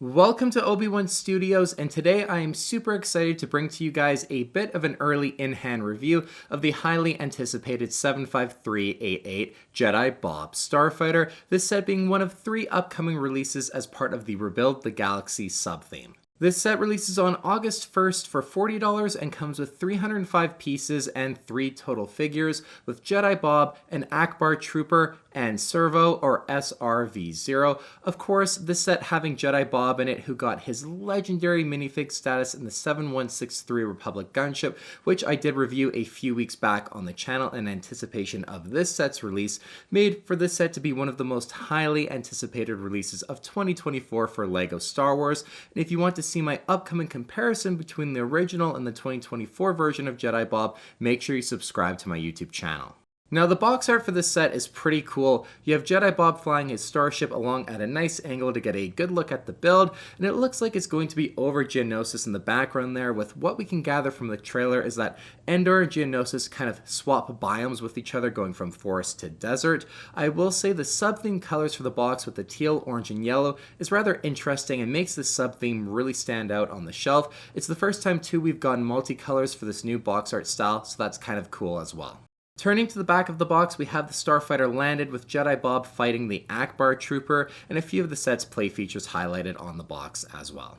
Welcome to Obi-Wan Studios, and today I am super excited to bring to you guys a bit of an early in-hand review of the highly anticipated 75388 Jedi Bob Starfighter, this set being one of 3 upcoming releases as part of the Rebuild the Galaxy subtheme. This set releases on August 1st for $40 and comes with 305 pieces and 3 total figures, with Jedi Bob, an Akbar Trooper, and Servo or SRV0. Of course, this set having Jedi Bob in it, who got his legendary minifig status in the 7163 Republic gunship, which I did review a few weeks back on the channel in anticipation of this set's release, made for this set to be one of the most highly anticipated releases of 2024 for LEGO Star Wars. And if you want to see my upcoming comparison between the original and the 2024 version of Jedi Bob, make sure you subscribe to my YouTube channel. Now, the box art for this set is pretty cool. You have Jedi Bob flying his starship along at a nice angle to get a good look at the build, and it looks like it's going to be over Geonosis in the background there, with what we can gather from the trailer is that Endor and Geonosis kind of swap biomes with each other, going from forest to desert. I will say the sub-theme colors for the box with the teal, orange, and yellow is rather interesting and makes this sub-theme really stand out on the shelf. It's the first time too we've gotten multicolors for this new box art style, so that's kind of cool as well. Turning to the back of the box, we have the Starfighter landed with Jedi Bob fighting the Akbar Trooper, and a few of the set's play features highlighted on the box as well.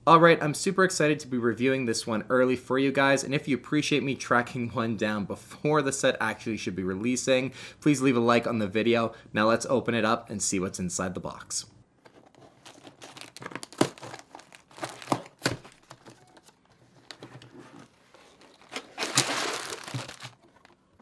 Alright, I'm super excited to be reviewing this one early for you guys, and if you appreciate me tracking one down before the set actually should be releasing, please leave a like on the video. Now let's open it up and see what's inside the box.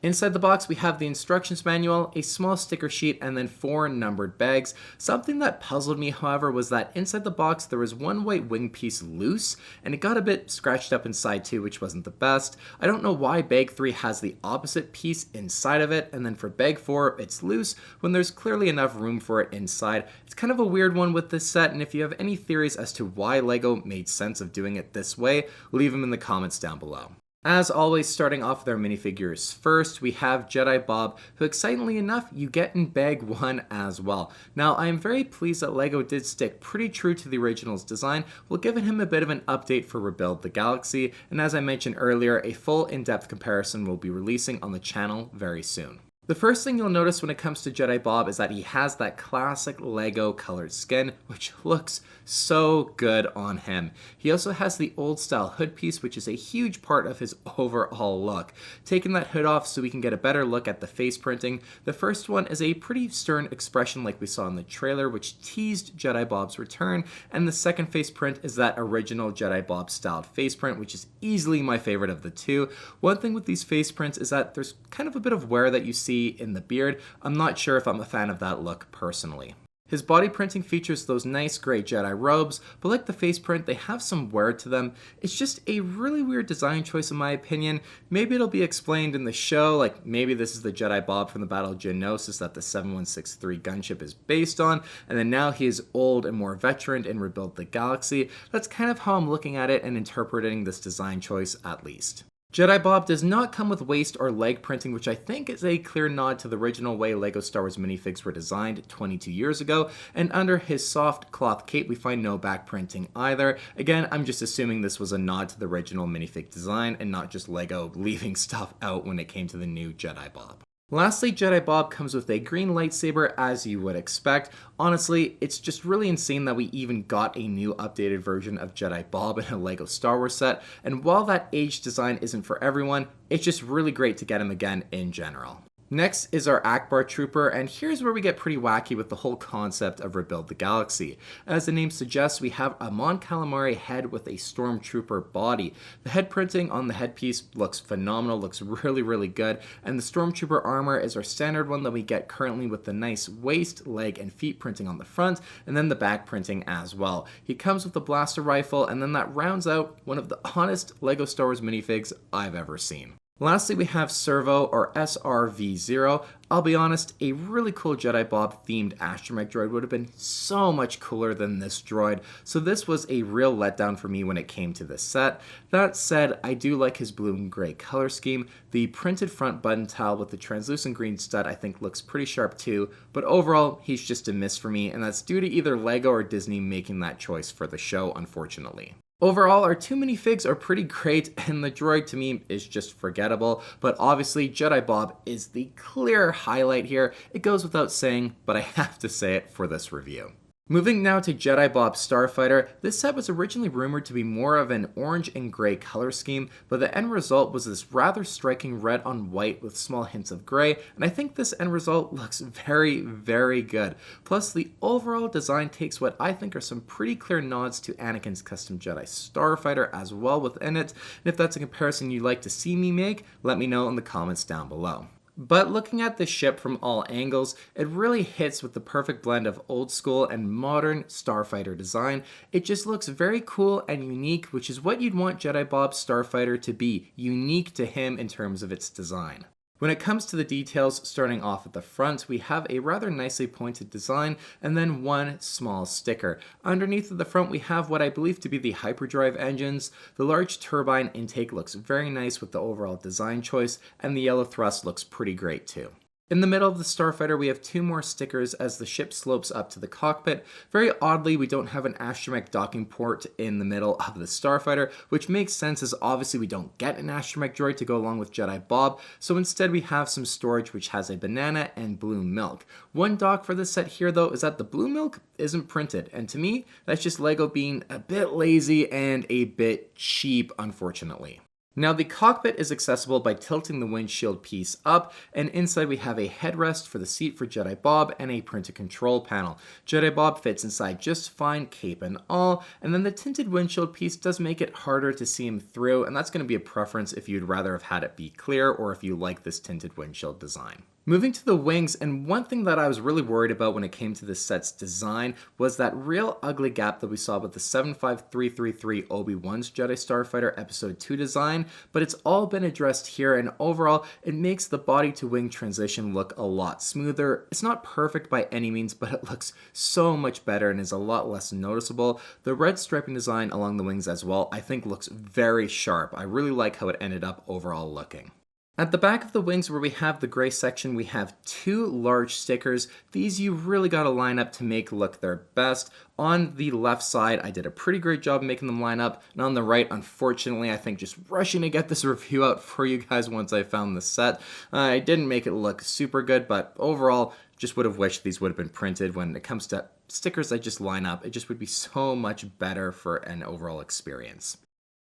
Inside the box, we have the instructions manual, a small sticker sheet, and then 4 numbered bags. Something that puzzled me, however, was that inside the box there was one white wing piece loose, and it got a bit scratched up inside too, which wasn't the best. I don't know why bag 3 has the opposite piece inside of it, and then for bag 4 it's loose when there's clearly enough room for it inside. It's kind of a weird one with this set, and if you have any theories as to why LEGO made sense of doing it this way, leave them in the comments down below. As always, starting off with our minifigures first, we have Jedi Bob, who excitingly enough, you get in bag 1 as well. Now, I am very pleased that LEGO did stick pretty true to the original's design, while giving him a bit of an update for Rebuild the Galaxy, and as I mentioned earlier, a full in-depth comparison will be releasing on the channel very soon. The first thing you'll notice when it comes to Jedi Bob is that he has that classic LEGO colored skin, which looks so good on him. He also has the old style hood piece, which is a huge part of his overall look. Taking that hood off so we can get a better look at the face printing, the first one is a pretty stern expression like we saw in the trailer, which teased Jedi Bob's return, and the second face print is that original Jedi Bob styled face print, which is easily my favorite of the two. One thing with these face prints is that there's kind of a bit of wear that you see in the beard. I'm not sure if I'm a fan of that look personally. His body printing features those nice gray Jedi robes, but like the face print, they have some wear to them. It's just a really weird design choice in my opinion. Maybe it'll be explained in the show, like maybe this is the Jedi Bob from the Battle of Geonosis that the 7163 gunship is based on, and then now he is old and more veteran in Rebuild the Galaxy. That's kind of how I'm looking at it and interpreting this design choice at least. Jedi Bob does not come with waist or leg printing, which I think is a clear nod to the original way LEGO Star Wars minifigs were designed 22 years ago, and under his soft cloth cape we find no back printing either. Again, I'm just assuming this was a nod to the original minifig design and not just LEGO leaving stuff out when it came to the new Jedi Bob. Lastly, Jedi Bob comes with a green lightsaber, as you would expect. Honestly, it's just really insane that we even got a new updated version of Jedi Bob in a LEGO Star Wars set, and while that aged design isn't for everyone, it's just really great to get him again in general. Next is our Akbar Trooper, and here's where we get pretty wacky with the whole concept of Rebuild the Galaxy. As the name suggests, we have a Mon Calamari head with a Stormtrooper body. The head printing on the headpiece looks phenomenal, looks really good, and the Stormtrooper armor is our standard one that we get currently with the nice waist, leg, and feet printing on the front, and then the back printing as well. He comes with the blaster rifle, and then that rounds out one of the honest LEGO Star Wars minifigs I've ever seen. Lastly, we have Servo, or SRV0. I'll be honest, a really cool Jedi Bob themed astromech droid would have been so much cooler than this droid, so this was a real letdown for me when it came to this set. That said, I do like his blue and gray color scheme. The printed front button tile with the translucent green stud I think looks pretty sharp too, but overall, he's just a miss for me, and that's due to either LEGO or Disney making that choice for the show, unfortunately. Overall, our two minifigs are pretty great, and the droid to me is just forgettable, but obviously Jedi Bob is the clear highlight here. It goes without saying, but I have to say it for this review. Moving now to Jedi Bob Starfighter, this set was originally rumored to be more of an orange and gray color scheme, but the end result was this rather striking red on white with small hints of gray, and I think this end result looks very, very good. Plus, the overall design takes what I think are some pretty clear nods to Anakin's custom Jedi Starfighter as well within it, and if that's a comparison you'd like to see me make, let me know in the comments down below. But looking at the ship from all angles, it really hits with the perfect blend of old school and modern Starfighter design. It just looks very cool and unique, which is what you'd want Jedi Bob Starfighter to be, unique to him in terms of its design. When it comes to the details, starting off at the front, we have a rather nicely pointed design and then one small sticker. Underneath at the front, we have what I believe to be the hyperdrive engines. The large turbine intake looks very nice with the overall design choice, and the yellow thrust looks pretty great too. In the middle of the Starfighter, we have two more stickers as the ship slopes up to the cockpit. Very oddly, we don't have an astromech docking port in the middle of the Starfighter, which makes sense as obviously we don't get an astromech droid to go along with Jedi Bob, so instead we have some storage which has a banana and blue milk. One dock for this set here though is that the blue milk isn't printed, and to me, that's just LEGO being a bit lazy and a bit cheap, unfortunately. Now the cockpit is accessible by tilting the windshield piece up, and inside we have a headrest for the seat for Jedi Bob and a printed control panel. Jedi Bob fits inside just fine, cape and all, and then the tinted windshield piece does make it harder to see him through, and that's going to be a preference if you'd rather have had it be clear or if you like this tinted windshield design. Moving to the wings, and one thing that I was really worried about when it came to this set's design was that real ugly gap that we saw with the 75333 Obi-Wan's Jedi Starfighter Episode 2 design, but it's all been addressed here, and overall it makes the body to wing transition look a lot smoother. It's not perfect by any means, but it looks so much better and is a lot less noticeable. The red striping design along the wings as well I think looks very sharp. I really like how it ended up overall looking. At the back of the wings where we have the gray section, we have two large stickers. These you really got to line up to make look their best. On the left side, I did a pretty great job making them line up, and on the right, unfortunately, I think just rushing to get this review out for you guys once I found the set, I didn't make it look super good, but overall, just would have wished these would have been printed. When it comes to stickers that just line up, it just would be so much better for an overall experience.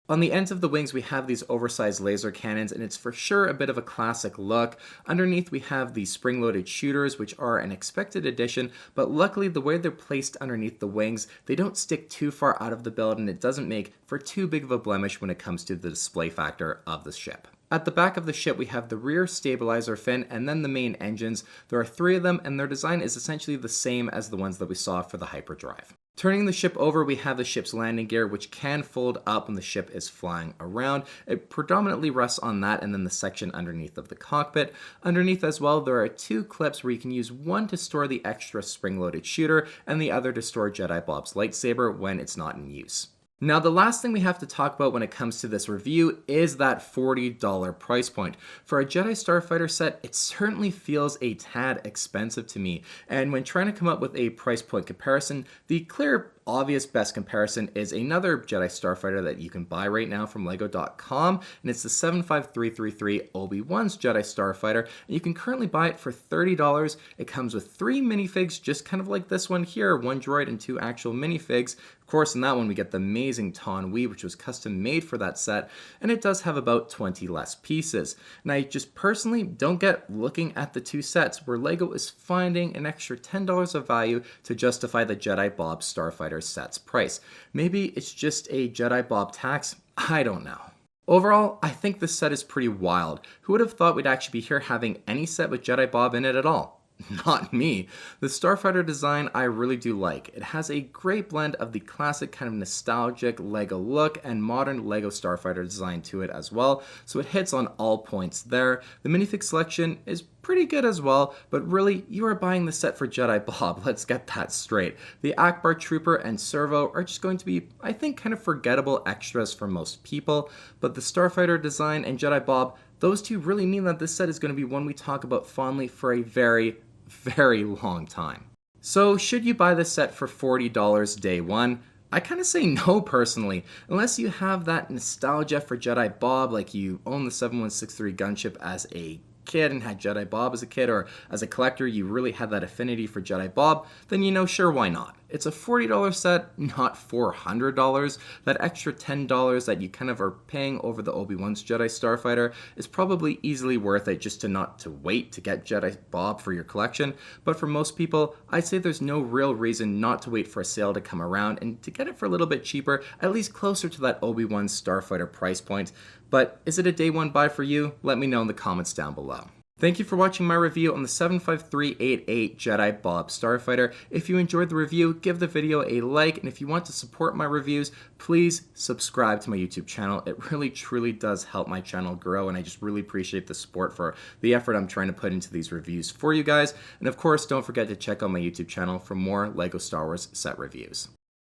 On the ends of the wings, we have these oversized laser cannons, and it's for sure a bit of a classic look. Underneath, we have the spring-loaded shooters, which are an expected addition, but luckily, the way they're placed underneath the wings, they don't stick too far out of the build, and it doesn't make for too big of a blemish when it comes to the display factor of the ship. At the back of the ship, we have the rear stabilizer fin and then the main engines. There are three of them, and their design is essentially the same as the ones that we saw for the hyperdrive. Turning the ship over, we have the ship's landing gear, which can fold up when the ship is flying around. It predominantly rests on that and then the section underneath of the cockpit. Underneath as well, there are two clips where you can use one to store the extra spring-loaded shooter and the other to store Jedi Bob's lightsaber when it's not in use. Now, the last thing we have to talk about when it comes to this review is that $40 price point. For a Jedi Starfighter set, it certainly feels a tad expensive to me, and when trying to come up with a price point comparison, the clear obvious best comparison is another Jedi Starfighter that you can buy right now from lego.com, and it's the 75333 Obi-Wan's Jedi Starfighter, and you can currently buy it for $30. It comes with 3 minifigs, just kind of like this one here, 1 droid and 2 actual minifigs. Of course, in that one we get the amazing Taun We, which was custom made for that set, and it does have about 20 less pieces. And I just personally don't get looking at the two sets where LEGO is finding an extra $10 of value to justify the Jedi Bob Starfighter set's price. Maybe it's just a Jedi Bob tax, I don't know. Overall, I think this set is pretty wild. Who would have thought we'd actually be here having any set with Jedi Bob in it at all? Not me. The Starfighter design I really do like. It has a great blend of the classic kind of nostalgic LEGO look and modern LEGO Starfighter design to it as well, so it hits on all points there. The minifig selection is pretty good as well, but really, you are buying the set for Jedi Bob, let's get that straight. The Akbar Trooper and Servo are just going to be, I think, kind of forgettable extras for most people, but the Starfighter design and Jedi Bob, those two really mean that this set is going to be one we talk about fondly for a very, very long time. So should you buy this set for $40 day one? I kind of say no personally, unless you have that nostalgia for Jedi Bob, like you own the 7163 gunship as a kid and had Jedi Bob as a kid, or as a collector you really had that affinity for Jedi Bob, then sure, why not? It's a $40 set, not $400. That extra $10 that you kind of are paying over the Obi-Wan's Jedi Starfighter is probably easily worth it just to wait to get Jedi Bob for your collection. But for most people, I'd say there's no real reason not to wait for a sale to come around and to get it for a little bit cheaper, at least closer to that Obi-Wan's Starfighter price point. But is it a day one buy for you? Let me know in the comments down below. Thank you for watching my review on the 75388 Jedi Bob Starfighter. If you enjoyed the review, give the video a like, and if you want to support my reviews, please subscribe to my YouTube channel. It really truly does help my channel grow, and I just really appreciate the support for the effort I'm trying to put into these reviews for you guys. And of course, don't forget to check out my YouTube channel for more LEGO Star Wars set reviews.